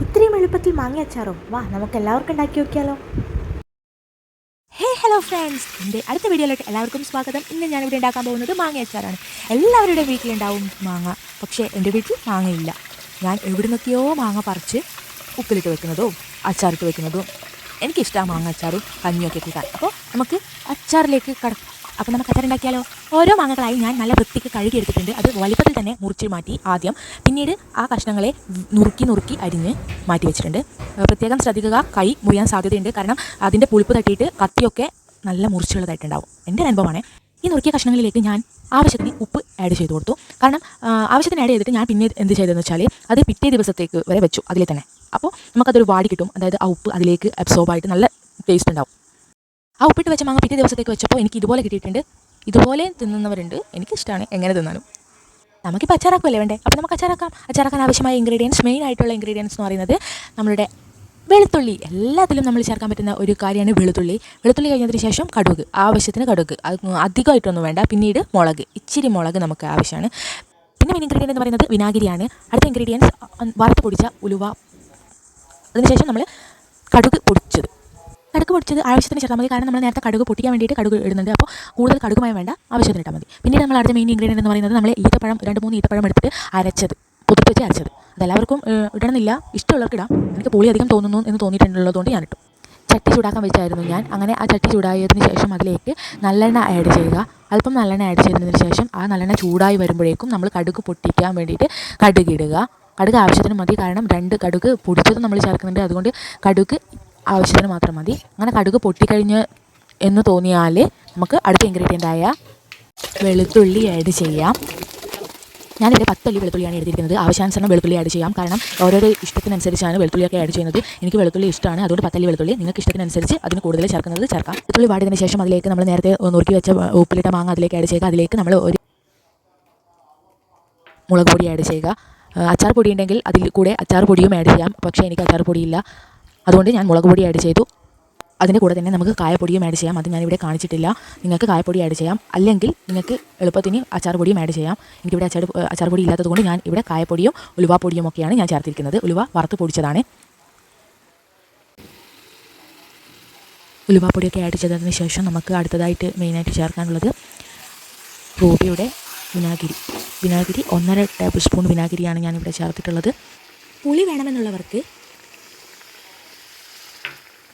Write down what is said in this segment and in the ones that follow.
ഇത്രയും എളുപ്പത്തിൽ മാങ്ങ അച്ചാറോ? വാ, നമുക്ക് എല്ലാവർക്കും ഉണ്ടാക്കി നോക്കിയാലോ. ഹലോ ഫ്രണ്ട്സ്, എൻ്റെ അടുത്ത വീഡിയോയിലോട്ട് എല്ലാവർക്കും സ്വാഗതം. ഇന്ന് ഞാനിവിടെ ഉണ്ടാക്കാൻ പോകുന്നത് മാങ്ങ അച്ചാറാണ്. എല്ലാവരുടെയും വീട്ടിലുണ്ടാവും മാങ്ങ, പക്ഷേ എൻ്റെ വീട്ടിൽ മാങ്ങയില്ല. ഞാൻ എവിടെ നിന്നൊക്കെയോ മാങ്ങ പറിച്ച് ഉപ്പിലിട്ട് വെക്കുന്നതും അച്ചാറിട്ട് വെക്കുന്നതും എനിക്കിഷ്ടമാണ്. മാങ്ങ അച്ചാറും കഞ്ഞിയൊക്കെ കൂട്ടാൻ. അപ്പോൾ നമുക്ക് അച്ചാറിലേക്ക് അപ്പോൾ നമുക്ക് അച്ചാർ ഉണ്ടാക്കിയാലോ. ഓരോ മാങ്ങകളായി ഞാൻ നല്ല വൃത്തിക്ക് കഴുകി എടുത്തിട്ടുണ്ട്. അത് വലിപ്പത്തിൽ തന്നെ മുറിച്ച് മാറ്റി ആദ്യം. പിന്നീട് ആ കഷ്ണങ്ങളെ നുറുക്കി അരിഞ്ഞ് മാറ്റി വെച്ചിട്ടുണ്ട്. പ്രത്യേകം ശ്രദ്ധിക്കുക, കൈ മുറിയാൻ സാധ്യതയുണ്ട്. കാരണം അതിൻ്റെ പുളിപ്പ് തട്ടിയിട്ട് കത്തിയൊക്കെ നല്ല മുറിച്ചുള്ളതായിട്ടുണ്ടാവും. എൻ്റെ അനുഭവമാണ്. ഈ നുറുക്കിയ കഷ്ണങ്ങളിലേക്ക് ഞാൻ ആവശ്യത്തിന് ഉപ്പ് ആഡ് ചെയ്ത് കൊടുത്തു. കാരണം ആവശ്യത്തിന് ആഡ് ചെയ്തിട്ട് ഞാൻ പിന്നെ എന്ത് ചെയ്തതെന്ന് വെച്ചാൽ അത് പിറ്റേ ദിവസത്തേക്ക് വരെ വെച്ചു അതിൽ തന്നെ. അപ്പോൾ നമുക്കതൊരു വാടി കിട്ടും. അതായത് ആ ഉപ്പ് അതിലേക്ക് അബ്സോർബായിട്ട് നല്ല ടേസ്റ്റ് ഉണ്ടാവും. ആ ഉപ്പിട്ട് വെച്ച മാങ്ങ പിറ്റേ ദിവസത്തേക്ക് വെച്ചപ്പോൾ എനിക്ക് ഇതുപോലെ കിട്ടിയിട്ടുണ്ട്. ഇതുപോലെ തിന്നുന്നവരുണ്ട്, എനിക്കിഷ്ടമാണ് എങ്ങനെ തിന്നാലും. നമുക്കിപ്പോൾ അച്ചാറാക്കുമല്ലേ വേണ്ടേ, അപ്പോൾ നമുക്ക് അച്ചാറാക്കാൻ ആവശ്യമായ ഇൻഗ്രീഡിയൻസ്, മെയിൻ ആയിട്ടുള്ള ഇൻഗ്രീഡിയൻസ് എന്ന് പറയുന്നത് നമ്മളുടെ വെളുത്തുള്ളി. എല്ലാത്തിലും നമ്മൾ ചേർക്കാൻ പറ്റുന്ന ഒരു കാര്യമാണ് വെളുത്തുള്ളി. വെളുത്തുള്ളി കഴിഞ്ഞതിന് ശേഷം കടുക്, ആവശ്യത്തിന് കടുക്, അധികമായിട്ടൊന്നും വേണ്ട. പിന്നീട് മുളക്, ഇച്ചിരി മുളക് നമുക്ക് ആവശ്യമാണ്. പിന്നെ മെയിൻ ഇൻഗ്രീഡിയൻ്റ് എന്ന് പറയുന്നത് വിനാഗിരിയാണ്. അടുത്ത ഇൻഗ്രീഡിയൻസ് വറുത്ത് പൊടിച്ച ഉലുവ. അതിനുശേഷം നമ്മൾ കടുക് പൊടിച്ചത് ആവശ്യത്തിന് ചേർത്താൽ മതി. കാരണം നമ്മൾ നേരത്തെ കടുക് പൊട്ടിക്കാൻ വേണ്ടിയിട്ട് കടുക് ഇടുന്നുണ്ട്. അപ്പോൾ കൂടുതൽ കടുകുമായി വേണ്ട, ആവശ്യത്തിന് ഇട്ടാൽ മതി. പിന്നീട് നമ്മൾ അടുത്ത മെയിൻ ഇൻഗ്രീഡിയൻ്റ് എന്ന് പറയുന്നത് നമ്മൾ ഈത്തപ്പഴം, 2-3 ഈത്തപ്പഴം എടുത്തിട്ട് അരച്ചത്, പൊതിർത്ത് വെച്ച് അരച്ചത്. അതെല്ലാവർക്കും ഇടണമെന്നില്ല, ഇഷ്ടമുള്ളവർക്ക് ഇടാം. എനിക്ക് പുളി അധികം തോന്നുന്നു എന്ന് തോന്നിയിട്ടുള്ളതുകൊണ്ട് ഞാനിട്ടു. ചട്ടി ചൂടാക്കാൻ വെച്ചായിരുന്നു ഞാൻ. അങ്ങനെ ആ ചട്ടി ചൂടായതിന് ശേഷം അതിലേക്ക് നല്ലെണ്ണ ആഡ് ചെയ്യുക. അല്പം നല്ലെണ്ണ ആഡ് ചെയ്തതിന് ശേഷം ആ നല്ലെണ്ണ ചൂടായി വരുമ്പോഴേക്കും നമ്മൾ കടുക് പൊട്ടിക്കാൻ വേണ്ടിയിട്ട് കടുക് ഇടുക. കടുക് ആവശ്യത്തിന് മതി. കാരണം 2 കടുക് പൊടിച്ചതും നമ്മൾ ചേർക്കുന്നുണ്ട്. അതുകൊണ്ട് കടുക് ആവശ്യത്തിന് മാത്രം മതി. അങ്ങനെ കടുക് പൊട്ടിക്കഴിഞ്ഞ് എന്ന് തോന്നിയാൽ നമുക്ക് അടുത്ത ഇൻഗ്രീഡിയൻ്റായ വെളുത്തുള്ളി ആഡ് ചെയ്യാം. ഞാനിവിടെ 10 അല്ലി വെളുത്തുള്ളിയാണ് എടുത്തിരിക്കുന്നത്. ആവശ്യാനുസരണം വെളുത്തുള്ളി ആഡ് ചെയ്യാം. കാരണം ഓരോരോ ഇഷ്ടത്തിനനുസരിച്ചാണ് വെളുത്തുള്ളിയൊക്കെ ആഡ് ചെയ്യുന്നത്. എനിക്ക് വെളുത്തുള്ളി ഇഷ്ടമാണ്, അതുകൊണ്ട് 10 അല്ലി വെളുത്തുള്ളി. നിങ്ങൾക്ക് ഇഷ്ടത്തിനനുസരിച്ച് അതിന് കൂടുതൽ ചേർക്കുന്നത് ചേർക്കാം. വെളുത്തുള്ളി വാടിയതിന് ശേഷം അതിലേക്ക് നമ്മൾ നേരത്തെ നുറുക്കി വെച്ച ഉപ്പിലിട്ട മാങ്ങ അതിലേക്ക് ആഡ് ചെയ്യുക. അതിലേക്ക് നമ്മൾ ഒരു മുളക് പൊടി ആഡ് ചെയ്യുക. അച്ചാർ പൊടി ഉണ്ടെങ്കിൽ അതിൽ കൂടെ അച്ചാർ പൊടിയും ആഡ് ചെയ്യാം. പക്ഷേ എനിക്ക് അച്ചാർ പൊടിയില്ല, അതുകൊണ്ട് ഞാൻ മുളക് പൊടി ആഡ് ചെയ്തു. അതിൻ്റെ കൂടെ തന്നെ നമുക്ക് കായപ്പൊടിയും ആഡ് ചെയ്യാം. അത് ഞാനിവിടെ കാണിച്ചിട്ടില്ല. നിങ്ങൾക്ക് കായപ്പൊടി ആഡ് ചെയ്യാം, അല്ലെങ്കിൽ നിങ്ങൾക്ക് എളുപ്പത്തിന് അച്ചാർ പൊടിയും ആഡ് ചെയ്യാം. എനിക്കിവിടെ അച്ചാർ പൊടി ഇല്ലാത്തതുകൊണ്ട് ഞാൻ ഇവിടെ കായപ്പൊടിയും ഉലുവാപ്പൊടിയും ഒക്കെയാണ് ഞാൻ ചേർത്തിരിക്കുന്നത്. ഉലുവ വറുത്ത് പൊടിച്ചതാണ്. ഉലുവാപ്പൊടിയൊക്കെ ആഡ് ചെയ്തതിന് ശേഷം നമുക്ക് അടുത്തതായിട്ട് മെയിനായിട്ട് ചേർക്കാനുള്ളത് റൂബിയുടെ വിനാഗിരി. 1.5 ടേബിൾ സ്പൂൺ വിനാഗിരിയാണ് ഞാനിവിടെ ചേർത്തിട്ടുള്ളത്. പുളി വേണമെന്നുള്ളവർക്ക്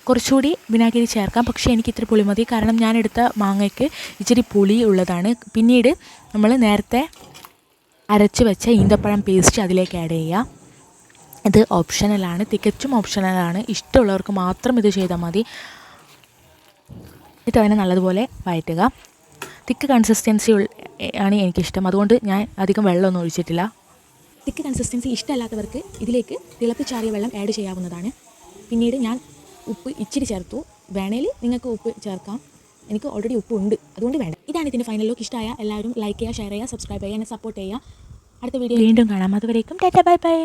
കുറച്ചുകൂടി വിനാഗിരി ചേർക്കാം. പക്ഷേ എനിക്ക് ഇത്തിരി പുളി മതി. കാരണം ഞാൻ എടുത്ത മാങ്ങയ്ക്ക് ഇച്ചിരി പുളി ഉള്ളതാണ്. പിന്നീട് നമ്മൾ നേരത്തെ അരച്ച് വെച്ച ഈന്തപ്പഴം പേസ്റ്റ് അതിലേക്ക് ആഡ് ചെയ്യുക. ഇത് ഓപ്ഷണലാണ്, തികച്ചും ഓപ്ഷണലാണ്. ഇഷ്ടമുള്ളവർക്ക് മാത്രം ഇത് ചെയ്താൽ മതി. എന്നിട്ട് അതിനെ നല്ലതുപോലെ വഴറ്റുക. തിക്ക് കൺസിസ്റ്റൻസി ആണ് എനിക്കിഷ്ടം, അതുകൊണ്ട് ഞാൻ അധികം വെള്ളമൊന്നും ഒഴിച്ചിട്ടില്ല. തിക്ക് കൺസിസ്റ്റൻസി ഇഷ്ടമല്ലാത്തവർക്ക് ഇതിലേക്ക് തിളപ്പിച്ചാറിയ വെള്ളം ആഡ് ചെയ്യാവുന്നതാണ്. പിന്നീട് ഞാൻ ഉപ്പ് ഇച്ചിരി ചേർത്തു. വേണേൽ നിങ്ങൾക്ക് ഉപ്പ് ചേർക്കാം. എനിക്ക് ഓൾറെഡി ഉപ്പ് ഉണ്ട്, അതുകൊണ്ട് വേണ്ട. ഇതാണ് ഇതിൻ്റെ ഫൈനൽ ലുക്ക്. ഇഷ്ടമായ എല്ലാവരും ലൈക്ക് ചെയ്യുക, ഷെയർ ചെയ്യുക, സബ്സ്ക്രൈബ് ചെയ്യുക, എന്നെ സപ്പോർട്ട് ചെയ്യുക. അടുത്ത വീഡിയോ വീണ്ടും കാണാം. അതുവരേക്കും ടാറ്റാ, ബൈ ബൈ.